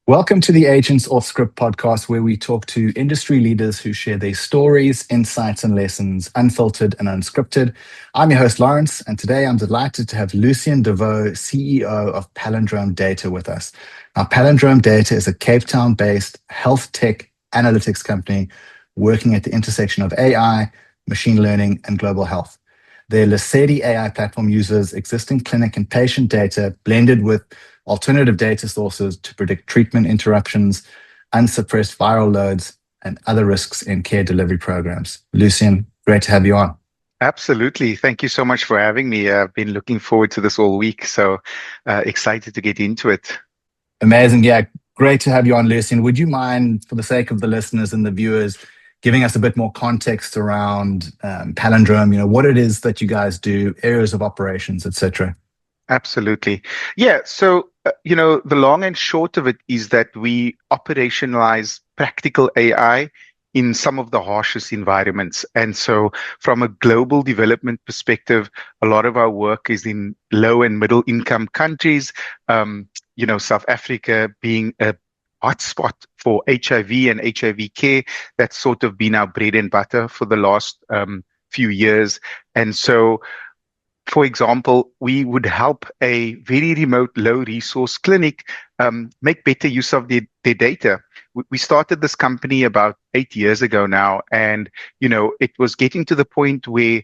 Welcome to the Aegance Offscript Podcast, where we talk to industry leaders who share their stories, insights, and lessons, unfiltered and unscripted. I'm your host, Lawrence, and today I'm delighted to have Lucien De Voux, CEO of Palindrome Data, with us. Now, Palindrome Data is a Cape Town-based health tech analytics company working at the intersection of AI, machine learning, and global health. Their Lucedi AI platform uses existing clinic and patient data blended with alternative data sources to predict treatment interruptions, unsuppressed viral loads, and other risks in care delivery programs. Lucien, great to have you on. Absolutely. Thank you so much for having me. I've been looking forward to this all week, so excited to get into it. Amazing. Yeah, great to have you on, Lucien. Would you mind, for the sake of the listeners and the viewers, giving us a bit more context around Palindrome, what it is that you guys do, areas of operations, etc.? Absolutely. Yeah. So, the long and short of it is that we operationalize practical AI in some of the harshest environments. And so from a global development perspective, a lot of our work is in low and middle income countries, South Africa being a hotspot for HIV and HIV care. That's sort of been our bread and butter for the last few years. And so, for example, we would help a very remote, low-resource clinic make better use of their data. We started this company about 8 years ago now, and it was getting to the point where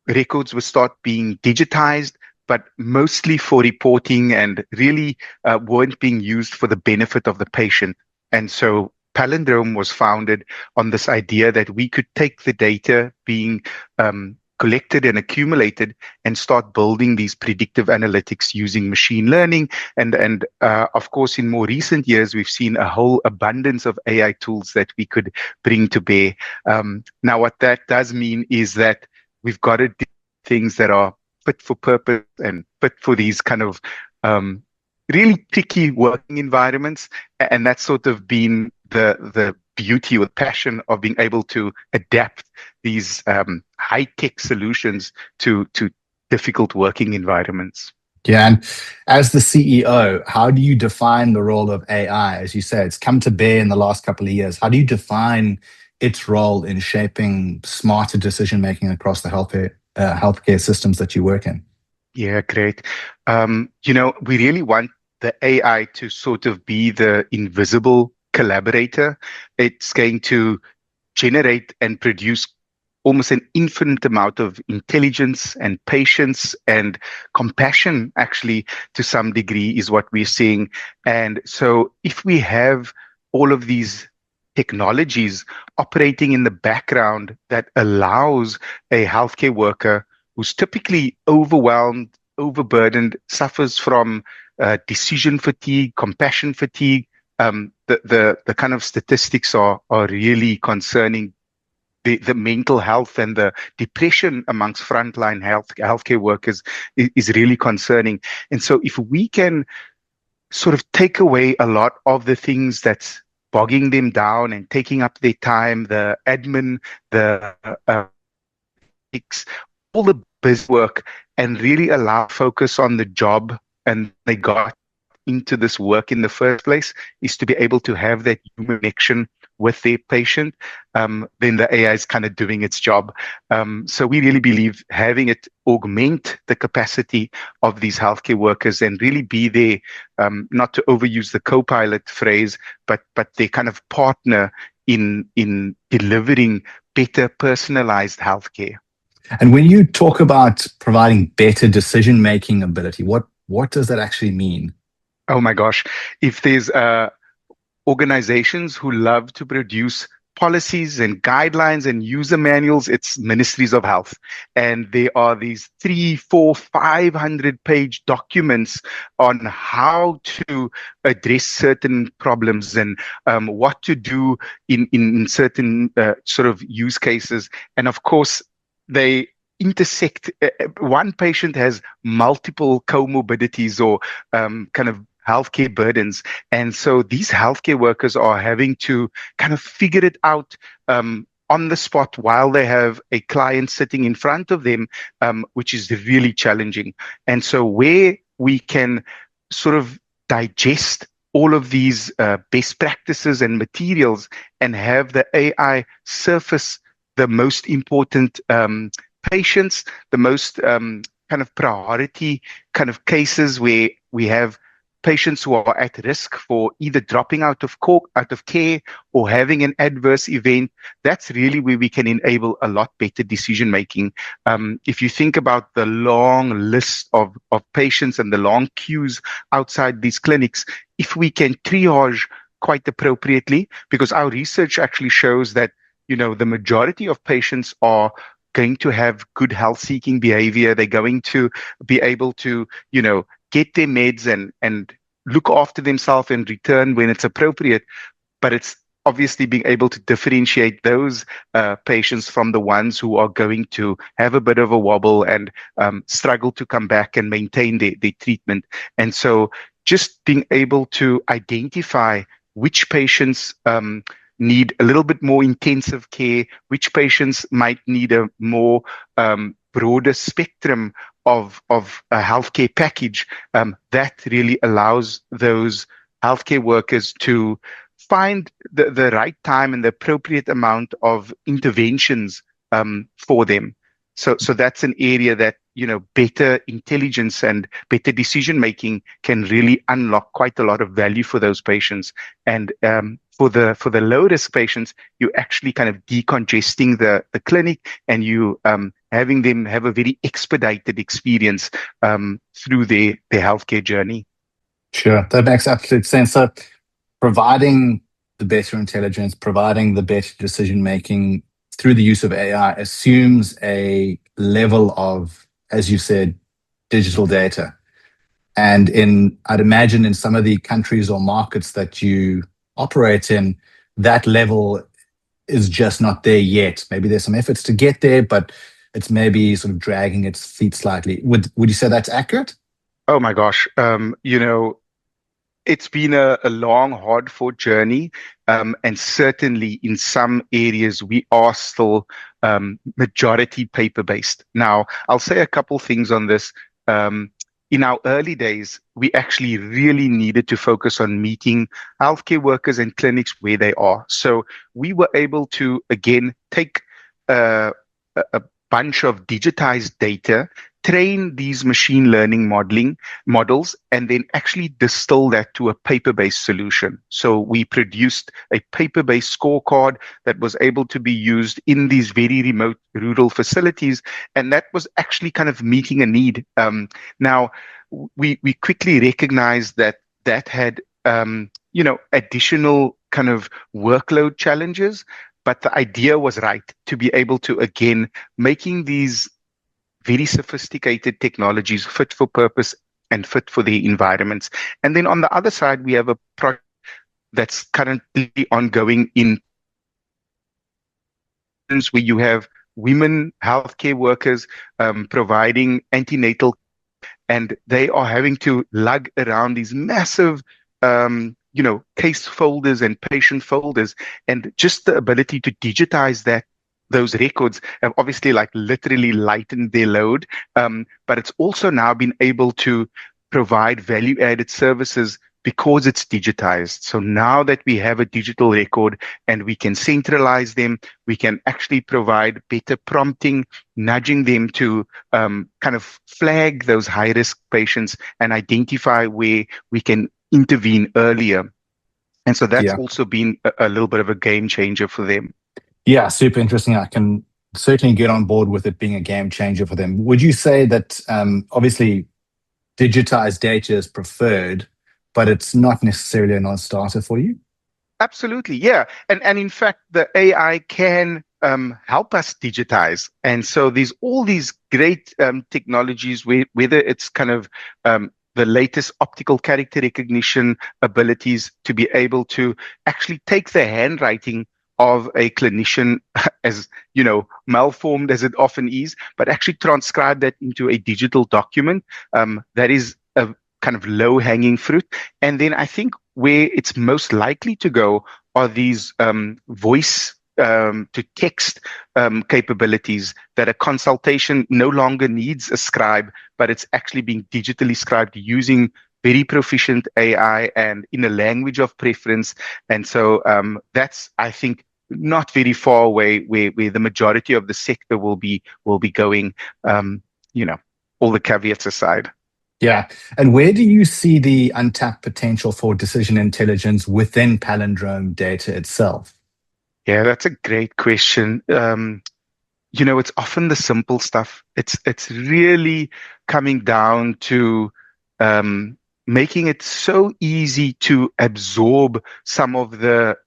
records would start being digitized, but mostly for reporting and really weren't being used for the benefit of the patient. And so Palindrome was founded on this idea that we could take the data being collected and accumulated and start building these predictive analytics using machine learning. And of course, in more recent years, we've seen a whole abundance of AI tools that we could bring to bear. Now, what that does mean is that we've got to do things that are fit for purpose and fit for these kind of really tricky working environments. And that's sort of been the beauty or passion of being able to adapt these high-tech solutions to difficult working environments. Yeah, and as the CEO, how do you define the role of AI? As you say, it's come to bear in the last couple of years. How do you define its role in shaping smarter decision-making across the healthcare systems that you work in? Yeah, great. We really want the AI to sort of be the invisible collaborator. It's going to generate and produce almost an infinite amount of intelligence and patience and compassion, actually, to some degree, is what we're seeing. And so if we have all of these technologies operating in the background that allows a healthcare worker who's typically overwhelmed, overburdened, suffers from decision fatigue, compassion fatigue, the kind of statistics are really concerning. The mental health and the depression amongst frontline healthcare workers is really concerning. And so if we can sort of take away a lot of the things that's bogging them down and taking up their time, the admin, the all the biz work, and really allow focus on the job, and they got into this work in the first place, is to be able to have that human connection with their patient, then the AI is kind of doing its job. So we really believe having it augment the capacity of these healthcare workers and really be there, not to overuse the co-pilot phrase, but their kind of partner in delivering better personalized healthcare. And when you talk about providing better decision-making ability, what does that actually mean? Oh my gosh. If there's organizations who love to produce policies and guidelines and user manuals, it's ministries of health. And there are these 300, 400, 500-page documents on how to address certain problems and what to do in certain sort of use cases. And of course, they intersect. One patient has multiple comorbidities or kind of healthcare burdens. And so these healthcare workers are having to kind of figure it out on the spot while they have a client sitting in front of them, which is really challenging. And so where we can sort of digest all of these best practices and materials and have the AI surface the most important patients, the most kind of priority kind of cases where we have patients who are at risk for either dropping out of care or having an adverse event. That's really where we can enable a lot better decision making. If you think about the long list of patients and the long queues outside these clinics, if we can triage quite appropriately, because our research actually shows that, the majority of patients are going to have good health seeking behavior. They're going to be able to, get their meds and look after themselves and return when it's appropriate. But it's obviously being able to differentiate those patients from the ones who are going to have a bit of a wobble and struggle to come back and maintain their treatment. And so just being able to identify which patients need a little bit more intensive care, which patients might need a more broader spectrum of a healthcare package, that really allows those healthcare workers to find the right time and the appropriate amount of interventions for them. So that's an area that, better intelligence and better decision making can really unlock quite a lot of value for those patients. And for the low risk patients, you actually kind of decongesting the clinic, and you having them have a very expedited experience through their healthcare journey. Sure, that makes absolute sense. So providing the better intelligence, providing the better decision making through the use of AI assumes a level of, as you said, digital data. And I'd imagine in some of the countries or markets that you operate in, that level is just not there yet. Maybe there's some efforts to get there, but it's maybe sort of dragging its feet slightly. Would you say that's accurate? Oh my gosh. It's been a long, hard-fought journey. And certainly in some areas, we are still majority paper-based. Now, I'll say a couple things on this. In our early days, we actually really needed to focus on meeting healthcare workers and clinics where they are. So we were able to, again, take a bunch of digitized data, train these machine learning models, and then actually distill that to a paper-based solution. So we produced a paper-based scorecard that was able to be used in these very remote rural facilities, and that was actually kind of meeting a need. Now, we quickly recognized that had additional kind of workload challenges, but the idea was right, to be able to, again, making these very sophisticated technologies fit for purpose and fit for the environments. And then on the other side, we have a project that's currently ongoing in where you have women healthcare workers providing antenatal, and they are having to lug around these massive case folders and patient folders, and just the ability to digitize those records have obviously literally lightened their load, but it's also now been able to provide value-added services because it's digitized. So now that we have a digital record and we can centralize them, we can actually provide better prompting, nudging them to kind of flag those high-risk patients and identify where we can intervene earlier. And so that's also been a little bit of a game changer for them. Yeah, super interesting. I can certainly get on board with it being a game changer for them. Would you say that obviously digitized data is preferred, but it's not necessarily a non-starter for you? Absolutely, yeah. And in fact, the AI can help us digitize. And so there's all these great technologies, whether it's kind of the latest optical character recognition abilities to be able to actually take the handwriting of a clinician, as malformed as it often is, but actually transcribe that into a digital document. That is a kind of low-hanging fruit. And then I think where it's most likely to go are these voice to text capabilities, that a consultation no longer needs a scribe, but it's actually being digitally scribed using very proficient AI and in a language of preference. And so that's, I think, not very far away where the majority of the sector will be going, you know, all the caveats aside. Yeah. And where do you see the untapped potential for decision intelligence within Palindrome Data itself? Yeah, that's a great question. It's often the simple stuff. It's really coming down to making it so easy to absorb some of the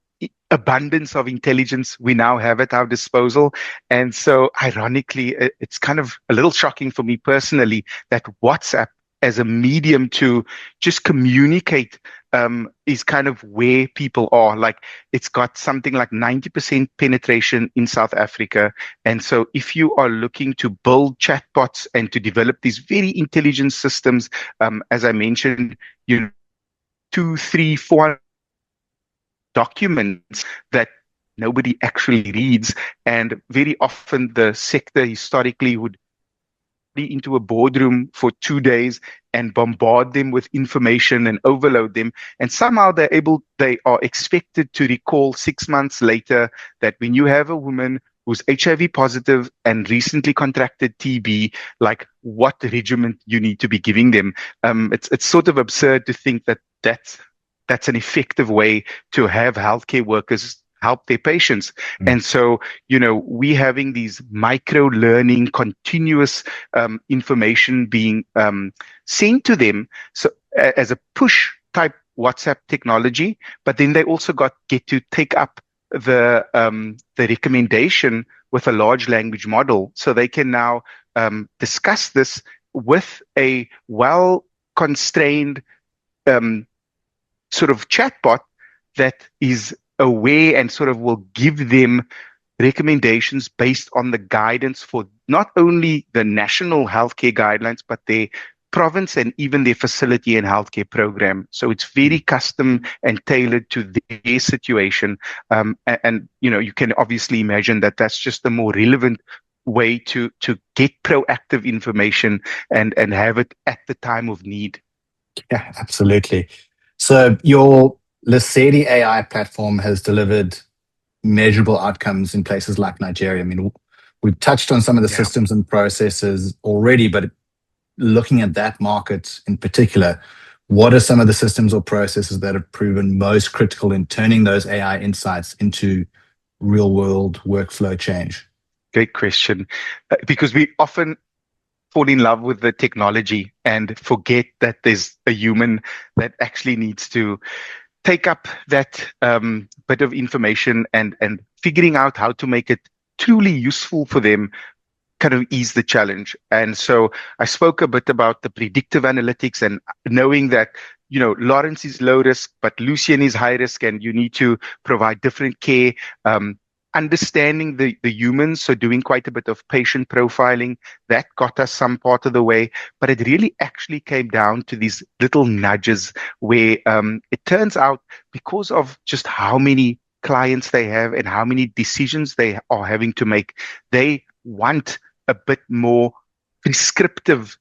abundance of intelligence we now have at our disposal. And so, ironically, it's kind of a little shocking for me personally that WhatsApp as a medium to just communicate is kind of where people are. Like, it's got something like 90% penetration in South Africa. And so if you are looking to build chatbots and to develop these very intelligent systems, as I mentioned, 2, 3, 4 documents that nobody actually reads. And very often the sector historically would be into a boardroom for 2 days and bombard them with information and overload them. And somehow they are expected to recall 6 months later that when you have a woman who's HIV positive and recently contracted TB, like what regimen you need to be giving them. It's sort of absurd to think that that's an effective way to have healthcare workers help their patients. And so, we having these micro learning, continuous information being sent to them, so as a push type WhatsApp technology, but then they also get to take up the recommendation with a large language model, so they can now discuss this with a well constrained sort of chatbot that is aware and sort of will give them recommendations based on the guidance for not only the national healthcare guidelines, but their province and even their facility and healthcare program. So it's very custom and tailored to their situation. And you can obviously imagine that that's just a more relevant way to get proactive information and have it at the time of need. Yeah, absolutely. So your Lesedi AI platform has delivered measurable outcomes in places like Nigeria. I mean, we've touched on some of the systems and processes already, but looking at that market in particular, what are some of the systems or processes that have proven most critical in turning those AI insights into real-world workflow change? Great question. Because we often fall in love with the technology and forget that there's a human that actually needs to take up that bit of information and figuring out how to make it truly useful for them kind of ease the challenge. And so I spoke a bit about the predictive analytics and knowing that, Lawrence is low risk, but Lucien is high risk, and you need to provide different care. Understanding the humans, so doing quite a bit of patient profiling, that got us some part of the way. But it really actually came down to these little nudges where it turns out, because of just how many clients they have and how many decisions they are having to make, they want a bit more prescriptive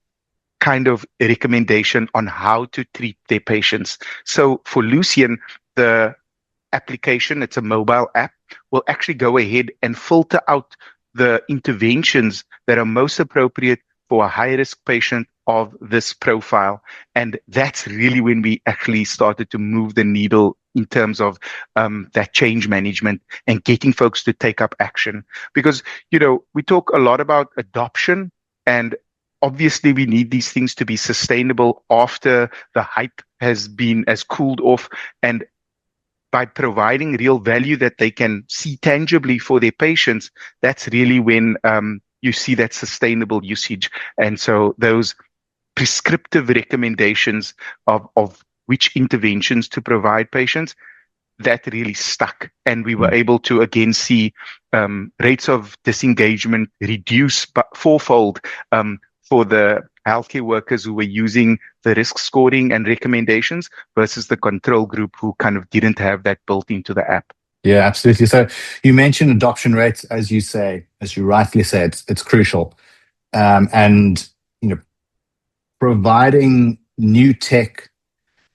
kind of recommendation on how to treat their patients. So for Lucien, the application, it's a mobile app, will actually go ahead and filter out the interventions that are most appropriate for a high-risk patient of this profile. And that's really when we actually started to move the needle in terms of that change management and getting folks to take up action. Because, we talk a lot about adoption, and obviously we need these things to be sustainable after the hype has cooled off. And by providing real value that they can see tangibly for their patients, that's really when you see that sustainable usage. And so those prescriptive recommendations of which interventions to provide patients, that really stuck. And we were able to again see rates of disengagement reduce fourfold for the healthcare workers who were using the risk scoring and recommendations versus the control group who kind of didn't have that built into the app. Yeah, absolutely. So you mentioned adoption rates, as you rightly say, it's crucial. And providing new tech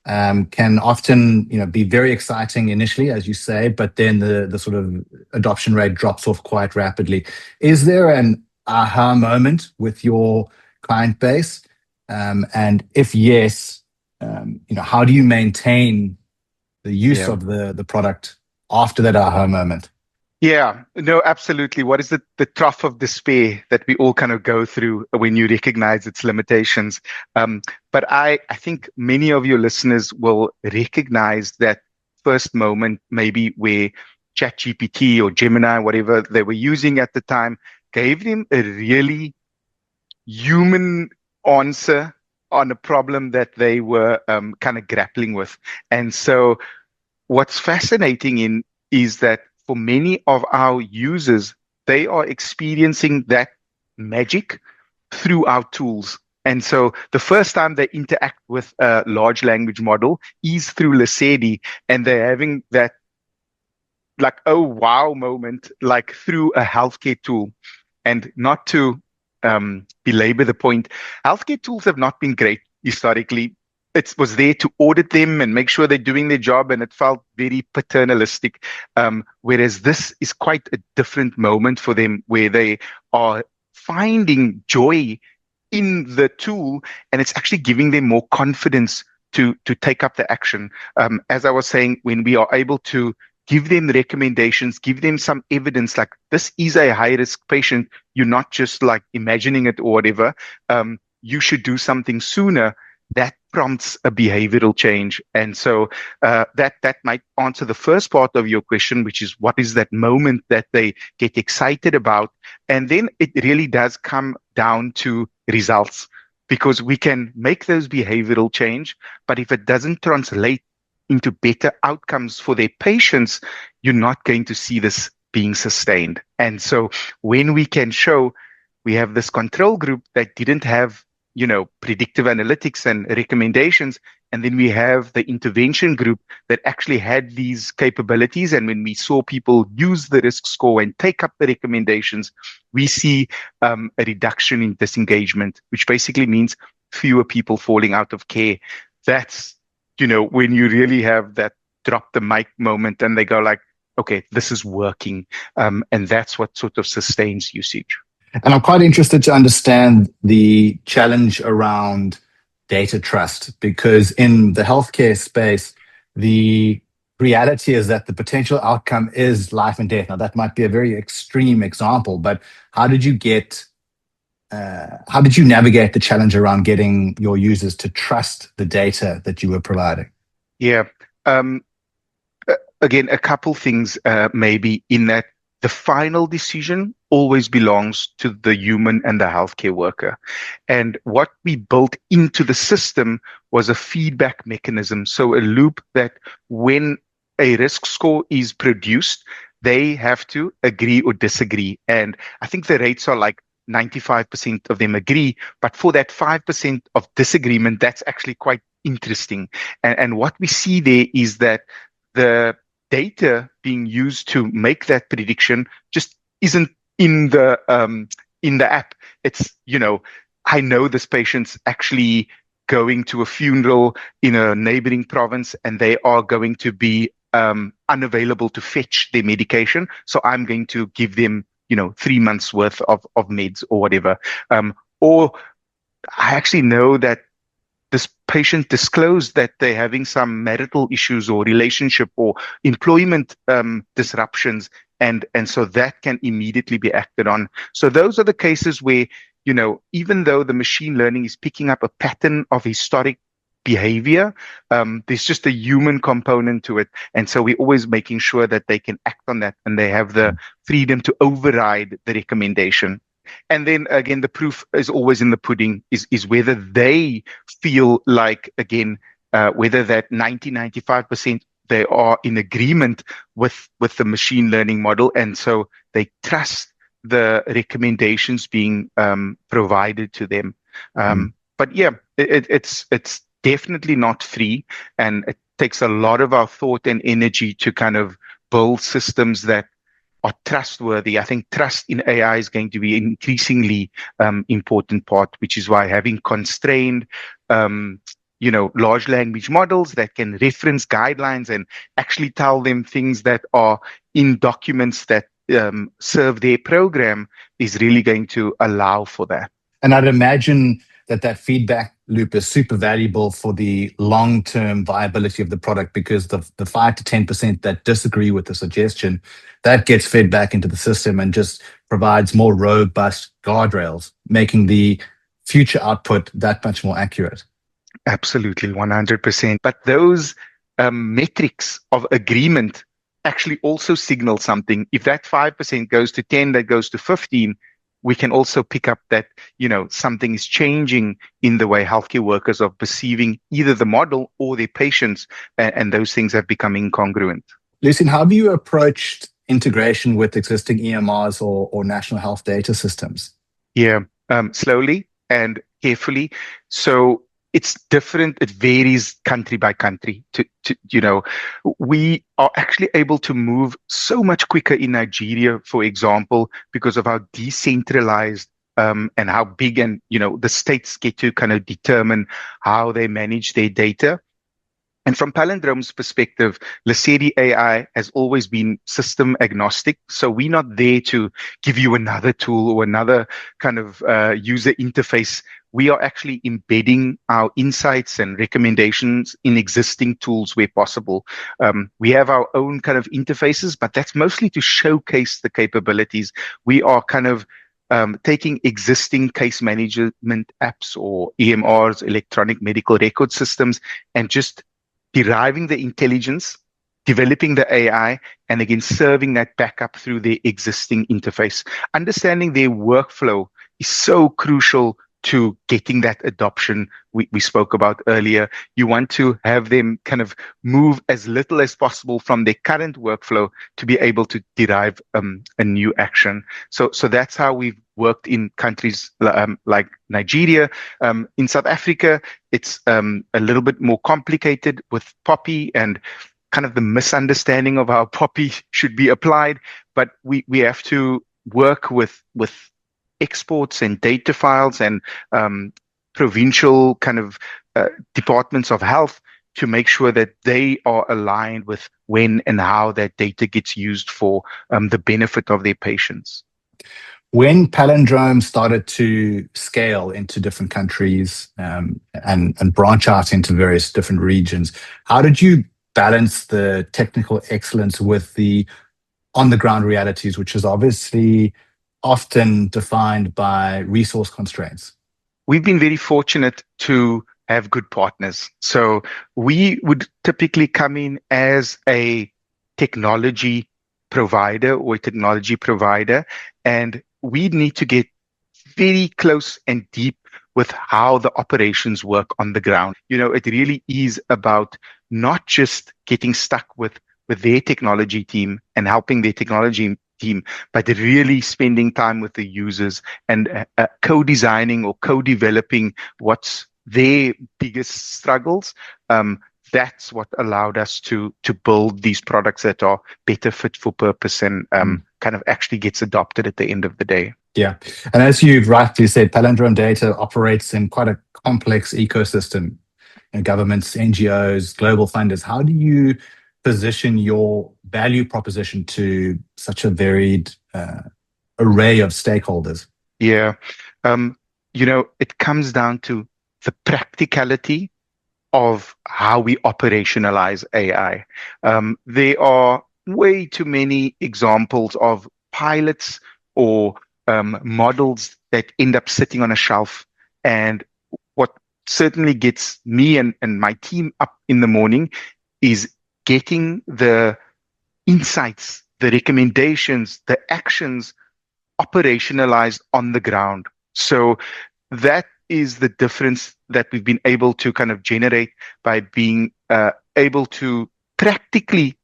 can often, be very exciting initially, as you say, but then the sort of adoption rate drops off quite rapidly. Is there an aha moment with your client base? And if yes, how do you maintain the use Yeah. of the product after that aha moment? Yeah, no, absolutely. What is the trough of despair that we all kind of go through when you recognize its limitations? But I think many of your listeners will recognize that first moment, maybe where ChatGPT or Gemini, whatever they were using at the time, gave them a really human answer on a problem that they were kind of grappling with. And so what's fascinating in is that for many of our users, they are experiencing that magic through our tools. And so the first time they interact with a large language model is through Lesedi, and they're having that like, oh wow moment, like through a healthcare tool. And not to belabor the point, healthcare tools have not been great historically. It was there to audit them and make sure they're doing their job, and it felt very paternalistic. Whereas this is quite a different moment for them, where they are finding joy in the tool, and it's actually giving them more confidence to take up the action. As I was saying, when we are able to give them recommendations, give them some evidence, like this is a high risk patient, you're not just like imagining it or whatever, you should do something sooner. That prompts a behavioral change. And so that might answer the first part of your question, which is what is that moment that they get excited about? And then it really does come down to results, because we can make those behavioral change, but if it doesn't translate into better outcomes for their patients, you're not going to see this being sustained. And so when we can show we have this control group that didn't have predictive analytics and recommendations, and then we have the intervention group that actually had these capabilities. And when we saw people use the risk score and take up the recommendations, we see a reduction in disengagement, which basically means fewer people falling out of care. That's, when you really have that drop the mic moment and they go like, okay, this is working. And that's what sort of sustains usage. And I'm quite interested to understand the challenge around data trust, because in the healthcare space, the reality is that the potential outcome is life and death. Now, that might be a very extreme example, but how did you navigate the challenge around getting your users to trust the data that you were providing? Yeah. Again, a couple things maybe in that the final decision always belongs to the human and the healthcare worker. And what we built into the system was a feedback mechanism. So a loop that when a risk score is produced, they have to agree or disagree. And I think the rates are like 95% of them agree. But for that 5% of disagreement, that's actually quite interesting. And what we see there is that the data being used to make that prediction just isn't in the app. It's, I know this patient's actually going to a funeral in a neighboring province, and they are going to be unavailable to fetch their medication. So I'm going to give them, 3 months worth of meds or whatever. Or I actually know that this patient disclosed that they're having some marital issues or relationship or employment disruptions. And so that can immediately be acted on. So those are the cases where, even though the machine learning is picking up a pattern of historic behavior, there's just a human component to it. And so we're always making sure that they can act on that and they have the freedom to override the recommendation. And then again, the proof is always in the pudding, is whether they feel like, again, whether that 95% they are in agreement with the machine learning model. And so they trust the recommendations being provided to them. But yeah, it's definitely not free. And it takes a lot of our thought and energy to kind of build systems that are trustworthy. I think trust in AI is going to be an increasingly important part, which is why having constrained large language models that can reference guidelines and actually tell them things that are in documents that serve their program is really going to allow for that. And I'd imagine that feedback loop is super valuable for the long-term viability of the product, because the 5 to 10% that disagree with the suggestion, that gets fed back into the system and just provides more robust guardrails, making the future output that much more accurate. Absolutely, 100%. But those metrics of agreement actually also signal something. If that 5% goes to 10, that goes to 15, we can also pick up that, something is changing in the way healthcare workers are perceiving either the model or their patients, and those things have become incongruent. Lucien, how have you approached integration with existing EMRs or national health data systems? Yeah, slowly and carefully. So it's different. It varies country by country. We are actually able to move so much quicker in Nigeria, for example, because of how decentralized and how big, and the states get to kind of determine how they manage their data. And from Palindrome's perspective, Lesedi AI has always been system agnostic. So we're not there to give you another tool or another kind of user interface. We are actually embedding our insights and recommendations in existing tools where possible. We have our own kind of interfaces, but that's mostly to showcase the capabilities. We are kind of taking existing case management apps or EMRs, electronic medical record systems, and just deriving the intelligence, developing the AI, and again, serving that back up through the existing interface. Understanding their workflow is so crucial to getting that adoption we spoke about earlier. You want to have them kind of move as little as possible from their current workflow to be able to derive a new action. So that's how we've worked in countries like Nigeria. In South Africa, it's a little bit more complicated with Poppy and kind of the misunderstanding of how Poppy should be applied. But we have to work with exports and data files and provincial kind of departments of health to make sure that they are aligned with when and how that data gets used for the benefit of their patients. When Palindrome started to scale into different countries and branch out into various different regions, how did you balance the technical excellence with the on-the-ground realities, which is obviously often defined by resource constraints? We've been very fortunate to have good partners. So we would typically come in as a technology provider or a technology provider, and we need to get very close and deep with how the operations work on the ground. It really is about not just getting stuck with their technology team and helping their technology team, but really spending time with the users and co-designing or co-developing what's their biggest struggles. That's what allowed us to build these products that are better fit for purpose and kind of actually gets adopted at the end of the day. Yeah. And as you've rightly said, Palindrome Data operates in quite a complex ecosystem. Governments, NGOs, global funders. How do you position your value proposition to such a varied array of stakeholders? Yeah. It comes down to the practicality of how we operationalize AI. There are way too many examples of pilots or models that end up sitting on a shelf. And what certainly gets me and my team up in the morning is getting the insights, the recommendations, the actions operationalized on the ground. So that is the difference that we've been able to kind of generate by being able to practically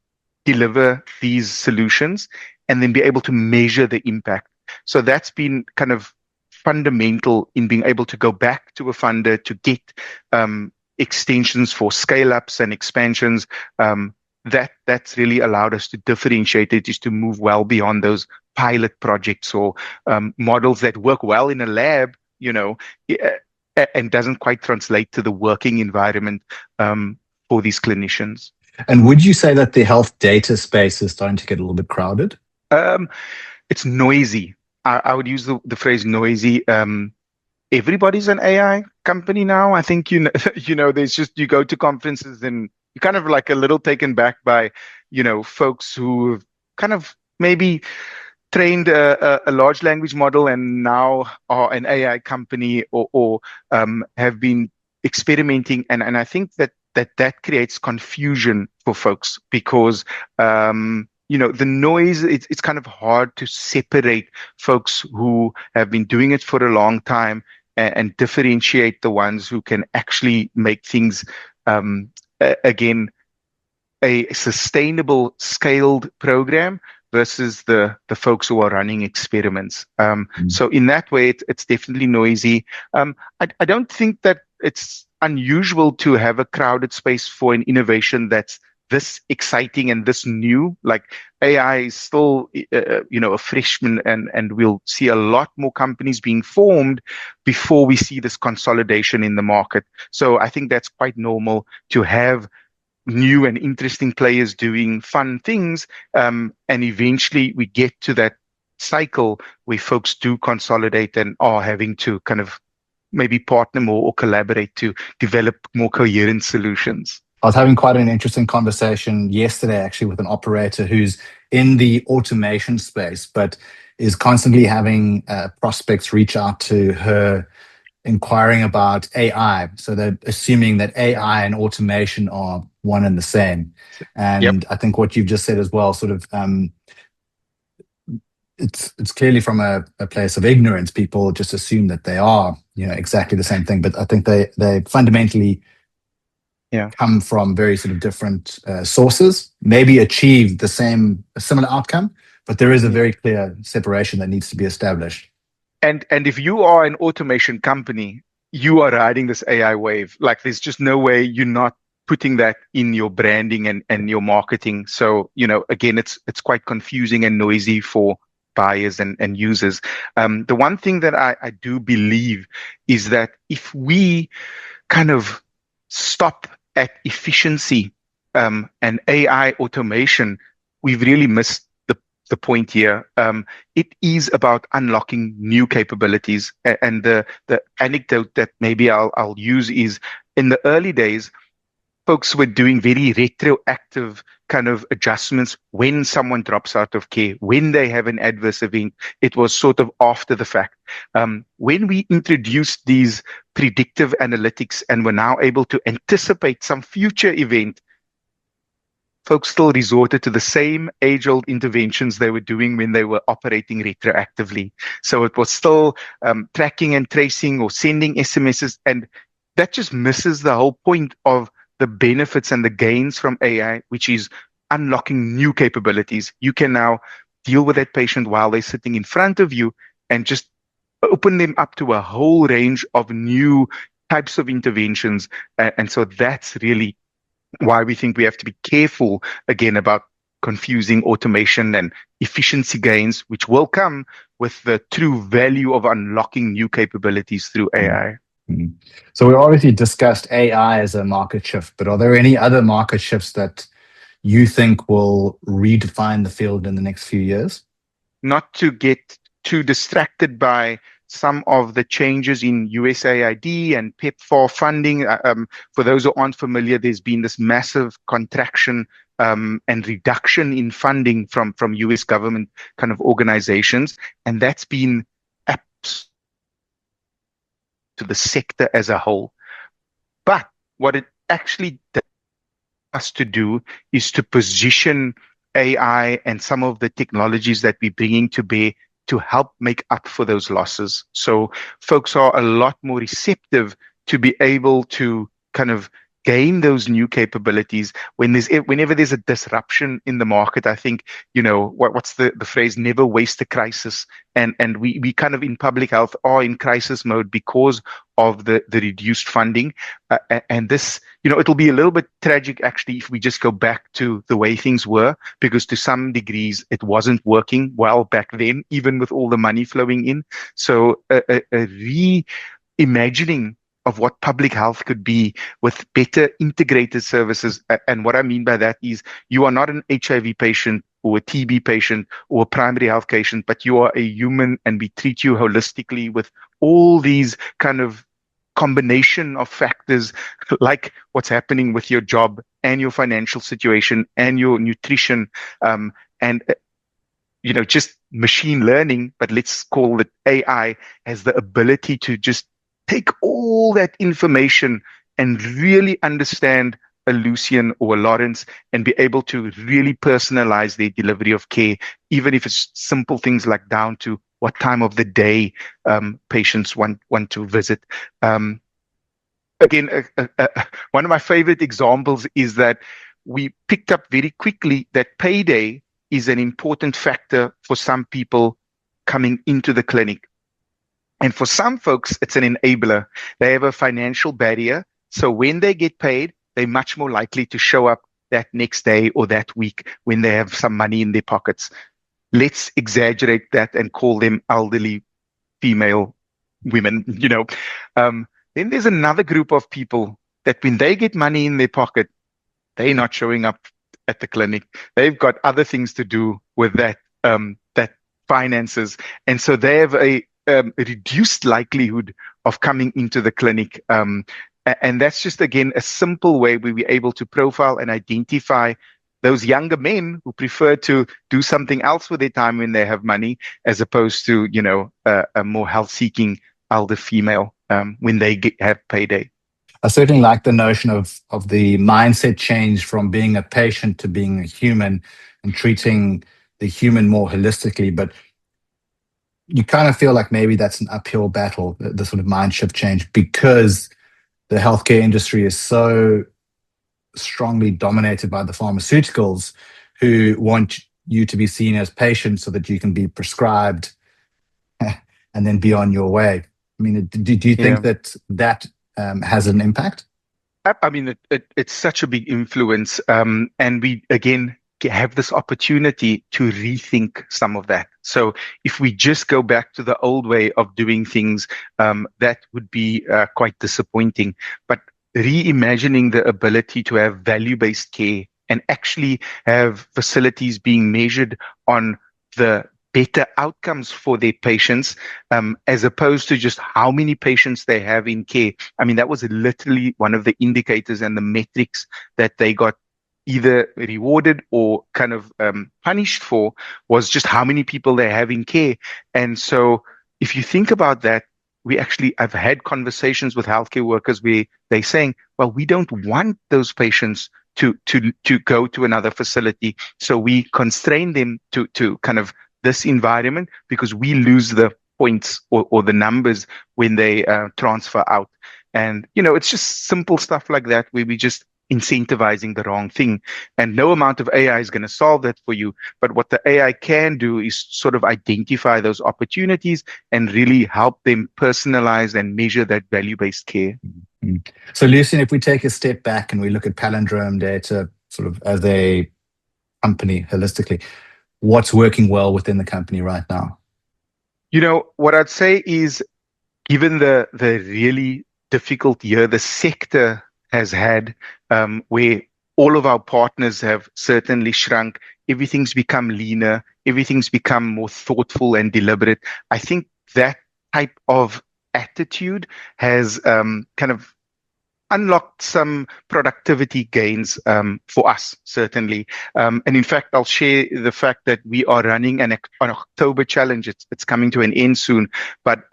deliver these solutions and then be able to measure the impact. So that's been kind of fundamental in being able to go back to a funder to get extensions for scale-ups and expansions. That's really allowed us to differentiate it, is to move well beyond those pilot projects or models that work well in a lab. and doesn't quite translate to the working environment for these clinicians. And would you say that the health data space is starting to get a little bit crowded? It's noisy. I would use the phrase noisy. Everybody's an AI company now. I think there's just, you go to conferences and you're kind of like a little taken back by folks who've kind of maybe trained a large language model and now are an AI company, or have been experimenting, and I think that creates confusion for folks, because the noise, it's kind of hard to separate folks who have been doing it for a long time and differentiate the ones who can actually make things again a sustainable, scaled program versus the folks who are running experiments. So in that way, it's definitely noisy. I don't think that it's unusual to have a crowded space for an innovation that's this exciting and this new. Like, AI is still, a freshman, and we'll see a lot more companies being formed before we see this consolidation in the market. So I think that's quite normal to have new and interesting players doing fun things, and eventually we get to that cycle where folks do consolidate and are having to kind of maybe partner more or collaborate to develop more coherent solutions. I was having quite an interesting conversation yesterday, actually, with an operator who's in the automation space, but is constantly having prospects reach out to her inquiring about AI. So they're assuming that AI and automation are one and the same. And Yep. I think what you've just said as well, sort of, it's clearly from a place of ignorance. People just assume that they are, exactly the same thing. But I think they fundamentally come from very sort of different sources, maybe achieve a similar outcome, but there is a very clear separation that needs to be established. And if you are an automation company, you are riding this AI wave. Like, there's just no way you're not putting that in your branding and your marketing. So, again, it's quite confusing and noisy for buyers and users. The one thing that I do believe is that if we kind of stop at efficiency and AI automation, we've really missed the point here. It is about unlocking new capabilities. And the anecdote that maybe I'll use is, in the early days, folks were doing very retroactive kind of adjustments when someone drops out of care, when they have an adverse event. It was sort of after the fact. When we introduced these predictive analytics and were now able to anticipate some future event, folks still resorted to the same age-old interventions they were doing when they were operating retroactively. So it was still tracking and tracing or sending SMSs, and that just misses the whole point of the benefits and the gains from AI, which is unlocking new capabilities. You can now deal with that patient while they're sitting in front of you and just open them up to a whole range of new types of interventions. And so that's really why we think we have to be careful, again, about confusing automation and efficiency gains, which will come with the true value of unlocking new capabilities through AI. Mm-hmm. So we obviously discussed AI as a market shift, but are there any other market shifts that you think will redefine the field in the next few years? Not to get too distracted by some of the changes in USAID and PEPFAR funding. For those who aren't familiar, there's been this massive contraction and reduction in funding from US government kind of organizations, and that's been to the sector as a whole. But what it actually does us to do is to position AI and some of the technologies that we're bringing to bear to help make up for those losses. So folks are a lot more receptive to be able to kind of gain those new capabilities whenever there's a disruption in the market. I think, what's the phrase, never waste a crisis. And we kind of in public health are in crisis mode because of the reduced funding. And this, it'll be a little bit tragic actually if we just go back to the way things were, because to some degrees it wasn't working well back then, even with all the money flowing in. So reimagining of what public health could be with better integrated services. And what I mean by that is you are not an HIV patient or a TB patient or a primary health patient, but you are a human and we treat you holistically with all these kind of combination of factors like what's happening with your job and your financial situation and your nutrition, and just machine learning, but let's call it AI, has the ability to just take all that information and really understand a Lucien or a Lawrence and be able to really personalize their delivery of care, even if it's simple things like down to what time of the day patients want to visit. Again, one of my favorite examples is that we picked up very quickly that payday is an important factor for some people coming into the clinic. And for some folks, it's an enabler. They have a financial barrier. So when they get paid, they're much more likely to show up that next day or that week when they have some money in their pockets. Let's exaggerate that and call them elderly female women, Then there's another group of people that when they get money in their pocket, they're not showing up at the clinic. They've got other things to do with that finances. And so they have a reduced likelihood of coming into the clinic. And that's just, again, a simple way where we're able to profile and identify those younger men who prefer to do something else with their time when they have money, as opposed to, a more health-seeking elder female when they have payday. I certainly like the notion of the mindset change from being a patient to being a human and treating the human more holistically. But you kind of feel like maybe that's an uphill battle, the sort of mind shift change, because the healthcare industry is so strongly dominated by the pharmaceuticals who want you to be seen as patients so that you can be prescribed and then be on your way. I mean, do you think that has an impact? I mean, it's such a big influence. And we, again, have this opportunity to rethink some of that. So if we just go back to the old way of doing things, that would be quite disappointing. But reimagining the ability to have value-based care and actually have facilities being measured on the better outcomes for their patients, as opposed to just how many patients they have in care. I mean, that was literally one of the indicators and the metrics that they got either rewarded or kind of punished for, was just how many people they have in care. And so if you think about that, I've had conversations with healthcare workers where they're saying, well, we don't want those patients to go to another facility. So we constrain them to kind of this environment because we lose the points or the numbers when they transfer out. And, it's just simple stuff like that where we just incentivizing the wrong thing. And no amount of AI is going to solve that for you. But what the AI can do is sort of identify those opportunities and really help them personalize and measure that value-based care. Mm-hmm. So, Lucien, if we take a step back and we look at Palindrome Data sort of as a company holistically, what's working well within the company right now? What I'd say is, given the really difficult year the sector has had, where all of our partners have certainly shrunk, everything's become leaner, everything's become more thoughtful and deliberate. I think that type of attitude has kind of unlocked some productivity gains for us, certainly. And in fact, I'll share the fact that we are running an October challenge. It's coming to an end soon. But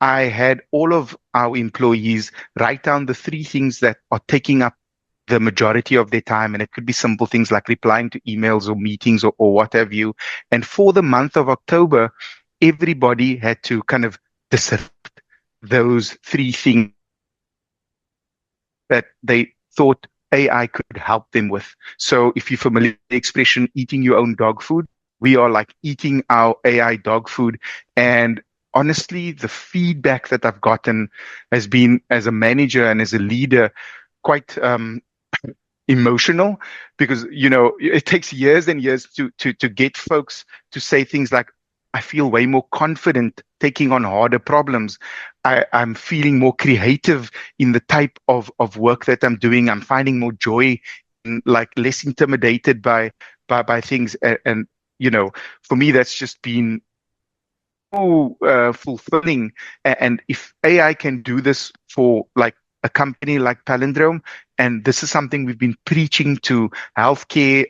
I had all of our employees write down the 3 things that are taking up the majority of their time. And it could be simple things like replying to emails or meetings or what have you. And for the month of October, everybody had to kind of disrupt those 3 things that they thought AI could help them with. So if you're familiar with the expression, eating your own dog food, we are like eating our AI dog food. And honestly, the feedback that I've gotten has been, as a manager and as a leader, quite emotional, because, it takes years and years to get folks to say things like, I feel way more confident taking on harder problems. I'm feeling more creative in the type of work that I'm doing. I'm finding more joy, in, like less intimidated by things. And for me, that's just been so fulfilling. And if AI can do this for like a company like Palindrome, and this is something we've been preaching to healthcare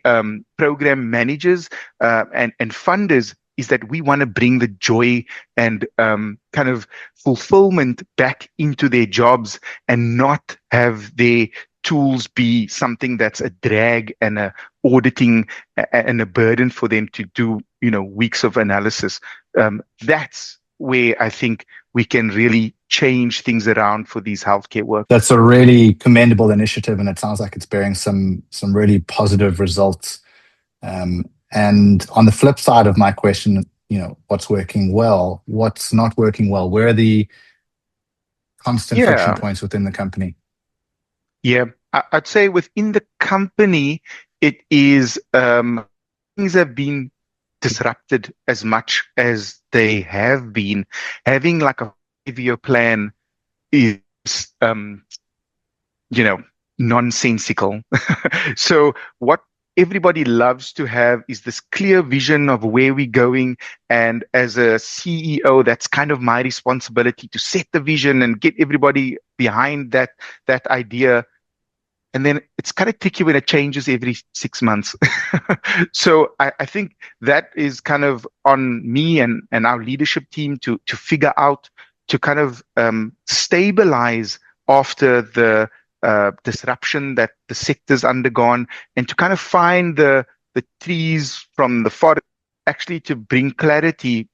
program managers and funders, is that we want to bring the joy and kind of fulfillment back into their jobs and not have their tools be something that's a drag and a auditing and a burden for them to do, weeks of analysis. That's where I think we can really change things around for these healthcare workers. That's a really commendable initiative, and it sounds like it's bearing some really positive results. And on the flip side of my question, what's working well, what's not working well? Where are the constant friction points within the company? Yeah, I'd say within the company, it is things have been disrupted as much as they have been. Having like a 5-year plan is, nonsensical. So what everybody loves to have is this clear vision of where we're going. And as a CEO, that's kind of my responsibility to set the vision and get everybody behind that idea. And then it's kind of tricky when it changes every 6 months. So I think that is kind of on me and our leadership team to figure out, to kind of stabilize after the disruption that the sector's undergone, and to kind of find the trees from the forest, actually to bring clarity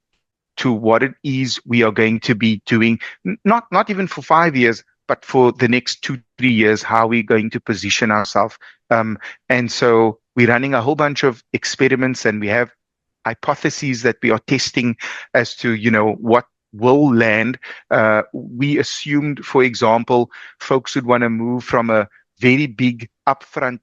to what it is we are going to be doing, not even for 5 years, but for the next 2-3 years, how we're going to position ourselves. And so we're running a whole bunch of experiments, and we have hypotheses that we are testing as to, what will land. We assumed, for example, folks would want to move from a very big upfront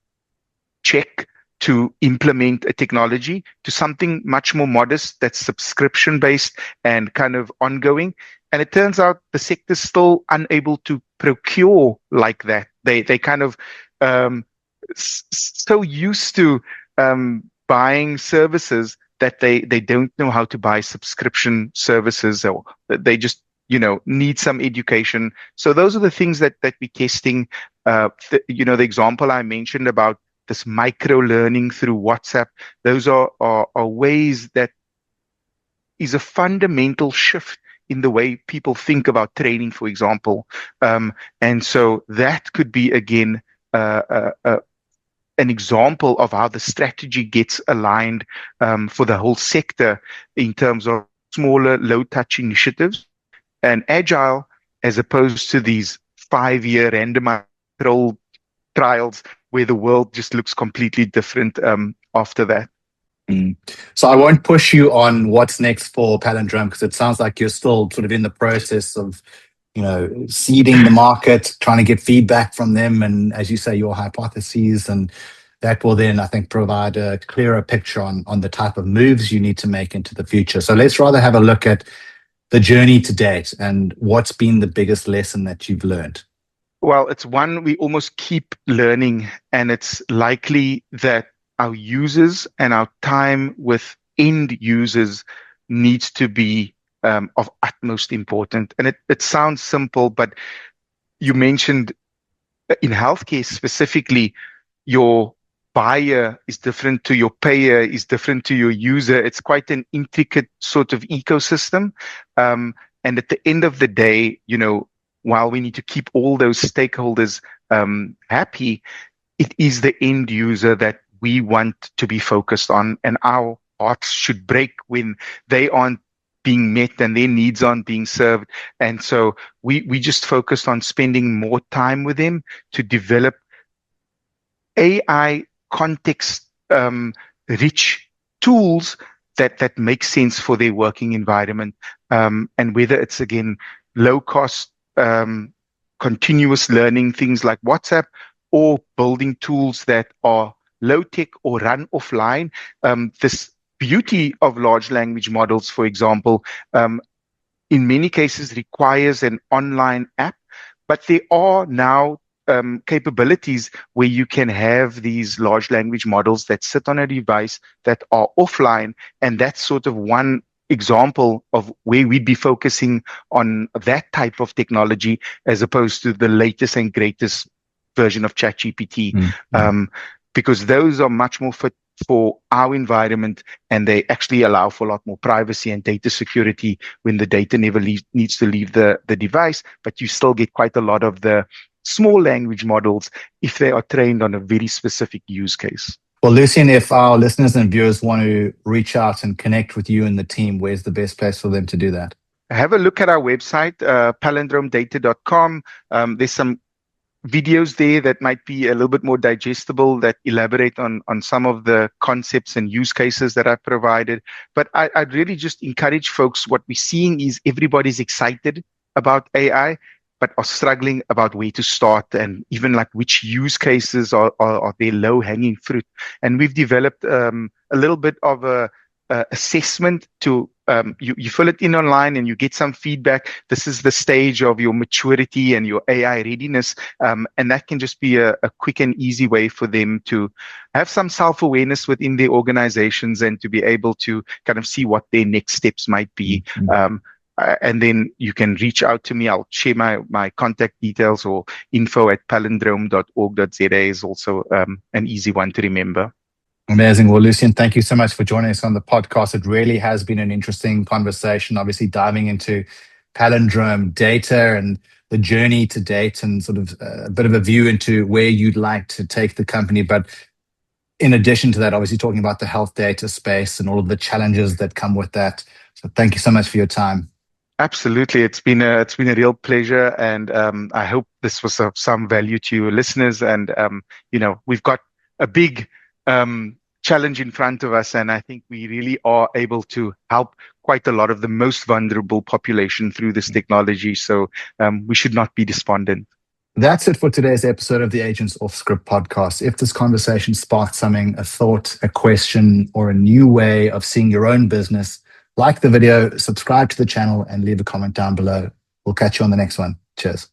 check to implement a technology to something much more modest that's subscription based and kind of ongoing. And it turns out the sector's still unable to procure like that. They kind of so used to buying services that they don't know how to buy subscription services, or they just need some education. So those are the things that we're testing. The example I mentioned about this micro learning through WhatsApp, those are ways that is a fundamental shift in the way people think about training, for example. And so that could be, again, an example of how the strategy gets aligned for the whole sector in terms of smaller, low-touch initiatives and agile, as opposed to these 5-year randomized controlled trials where the world just looks completely different after that. So I won't push you on what's next for Palindrome, because it sounds like you're still sort of in the process of, seeding the market, trying to get feedback from them, and as you say, your hypotheses, and that will then, I think, provide a clearer picture on the type of moves you need to make into the future. So let's rather have a look at the journey to date and what's been the biggest lesson that you've learned. Well, it's one we almost keep learning, and it's likely that our users and our time with end users needs to be of utmost importance. And it sounds simple, but you mentioned in healthcare specifically, your buyer is different to your payer, is different to your user. It's quite an intricate sort of ecosystem. And at the end of the day, while we need to keep all those stakeholders happy, it is the end user that we want to be focused on, and our hearts should break when they aren't being met and their needs aren't being served. And so we just focused on spending more time with them to develop AI context rich tools that make sense for their working environment. And whether it's, again, low cost, continuous learning, things like WhatsApp, or building tools that are low tech or run offline, this beauty of large language models, for example, in many cases requires an online app, but there are now capabilities where you can have these large language models that sit on a device that are offline. And that's sort of one example of where we'd be focusing on that type of technology as opposed to the latest and greatest version of ChatGPT, because those are much more fit for our environment, and they actually allow for a lot more privacy and data security when the data never needs to leave the device, but you still get quite a lot of the small language models if they are trained on a very specific use case. Well, Lucien, if our listeners and viewers want to reach out and connect with you and the team, where's the best place for them to do that? Have a look at our website, palindromedata.com. There's some videos there that might be a little bit more digestible, that elaborate on some of the concepts and use cases that I provided. But I'd really just encourage folks, what we're seeing is everybody's excited about AI, but are struggling about where to start, and even like which use cases are their low-hanging fruit. And we've developed a little bit of a assessment to you fill it in online and you get some feedback. This is the stage of your maturity and your AI readiness, and that can just be a quick and easy way for them to have some self-awareness within their organizations and to be able to kind of see what their next steps might be. And then you can reach out to me. I'll share my contact details, or info@palindrome.org.za is also an easy one to remember. Amazing. Well, Lucien, thank you so much for joining us on the podcast. It really has been an interesting conversation, obviously diving into Palindrome Data and the journey to date, and sort of a bit of a view into where you'd like to take the company. But in addition to that, obviously talking about the health data space and all of the challenges that come with that. So thank you so much for your time. Absolutely. It's been a real pleasure. And I hope this was of some value to your listeners. And, we've got a big challenge in front of us, and I think we really are able to help quite a lot of the most vulnerable population through this technology. So we should not be despondent. That's it for today's episode of the Aegance Offscript Podcast. If this conversation sparked something, a thought, a question, or a new way of seeing your own business, like the video, subscribe to the channel, and leave a comment down below. We'll catch you on the next one. Cheers.